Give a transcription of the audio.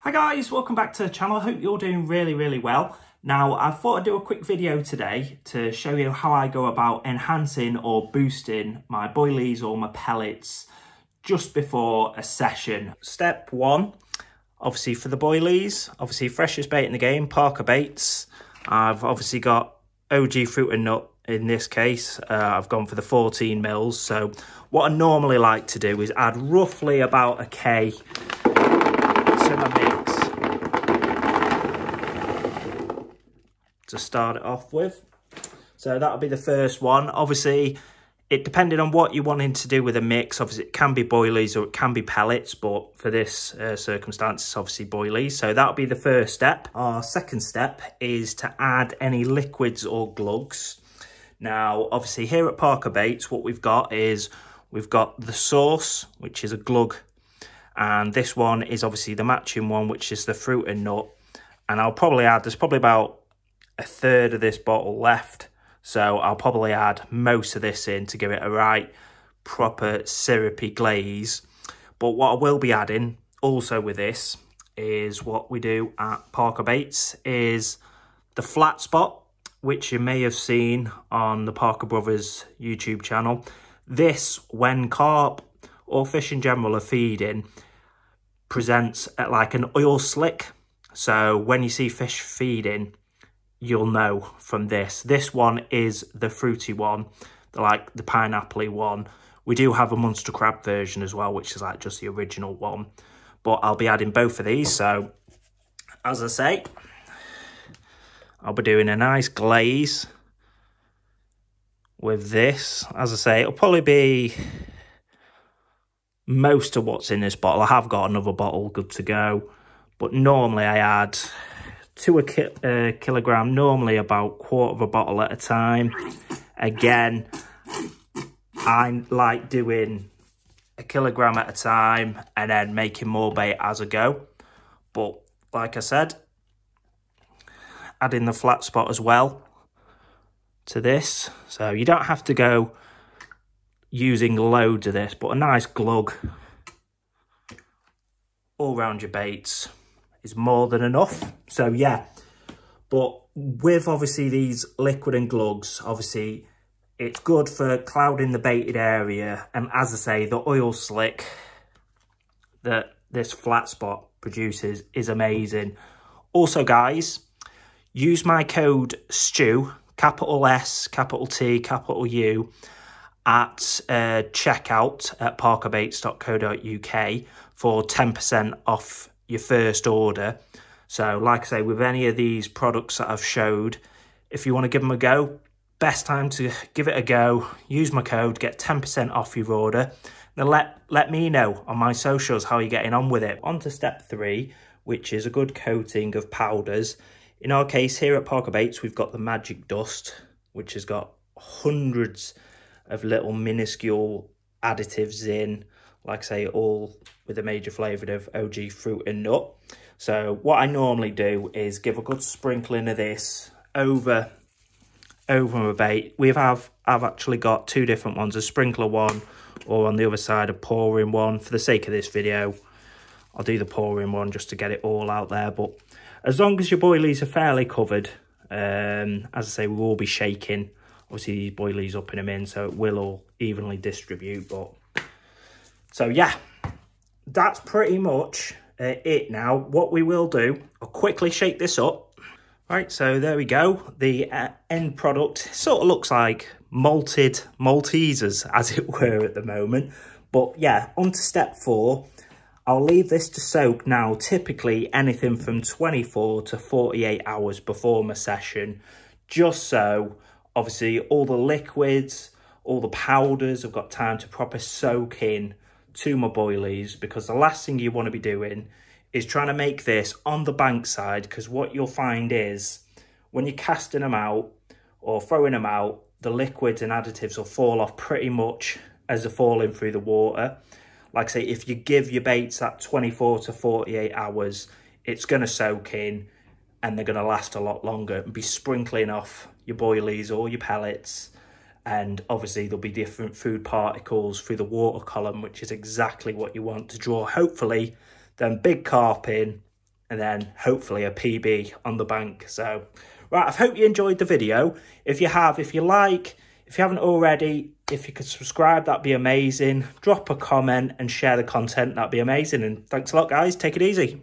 Hi guys, welcome back to the channel. I hope you're doing really well. Now, I thought I'd do a quick video today to show you how I go about enhancing or boosting my boilies or my pellets just before a session. Step one, obviously for the boilies, obviously freshest bait in the game, Parker baits. I've obviously got OG fruit and nut in this case. I've gone for the 14 mils. So what I normally like to do is add roughly about a K to my mix to start it off with. So that'll be the first one. Obviously, it depending on what you're wanting to do with a mix. Obviously, it can be boilies or it can be pellets, but for this circumstance, it's obviously boilies. So that'll be the first step. Our second step is to add any liquids or glugs. Now, obviously, here at Parker Baits, what we've got is we've got the sauce, which is a glug. And this one is obviously the matching one, which is the fruit and nut. And I'll probably add, there's probably about a third of this bottle left. So I'll probably add most of this in to give it a right proper syrupy glaze. But what I will be adding also with this is what we do at Parker Baits is the flat spot, which you may have seen on the Parker Brothers YouTube channel. This, when carp or fish in general are feeding, presents at like an oil slick. So when you see fish feeding, you'll know from this. This one is the fruity one, like the pineapple-y one. We do have a monster crab version as well, which is like just the original one. But I'll be adding both of these. So as I say, I'll be doing a nice glaze with this. As I say, it'll probably be most of what's in this bottle. I have got another bottle good to go, but normally I add to a kilogram, normally about quarter of a bottle at a time. Again, I like doing a kilogram at a time and then making more bait as I go. But like I said, adding the flat spot as well to this. So you don't have to go using loads of this, but a nice glug all around your baits is more than enough. So yeah, but with obviously these liquid and glugs, obviously it's good for clouding the baited area, and as I say, the oil slick that this flat spot produces is amazing. Also guys, use my code STU, capital S, capital T, capital U, at checkout at parkerbaits.co.uk for 10% off your first order. So like I say, with any of these products that I've showed, if you want to give them a go, best time to give it a go. Use my code, get 10% off your order. Then let me know on my socials how you're getting on with it. On to step 3, which is a good coating of powders. In our case here at Parker Baits, we've got the Magic Dust, which has got hundreds of little minuscule additives in, like I say, all with a major flavour of OG fruit and nut. So what I normally do is give a good sprinkling of this over my bait. I've actually got 2 different ones, a sprinkler one, or on the other side a pouring one. For the sake of this video, I'll do the pouring one just to get it all out there. But as long as your boilies are fairly covered, as I say, we will be shaking obviously these boilies up in them in, so it will all evenly distribute. But so yeah, that's pretty much it. Now what we will do, I'll quickly shake this up. Right, so there we go. The end product sort of looks like malted Maltesers, as it were, at the moment. But yeah, on to step 4. I'll leave this to soak now, typically anything from 24 to 48 hours before my session, just so obviously all the liquids, all the powders have got time to proper soak in to my boilies, because the last thing you want to be doing is trying to make this on the bank side, because what you'll find is when you're casting them out or throwing them out, the liquids and additives will fall off pretty much as they're falling through the water. Like I say, if you give your baits that 24 to 48 hours, it's going to soak in and they're going to last a lot longer and be sprinkling off your boilies or your pellets. And obviously there'll be different food particles through the water column, which is exactly what you want to draw, hopefully, them big carp in and then hopefully a PB on the bank. So, right, I hope you enjoyed the video. If you have, if you haven't already, if you could subscribe, that'd be amazing. Drop a comment and share the content, that'd be amazing. And thanks a lot, guys. Take it easy.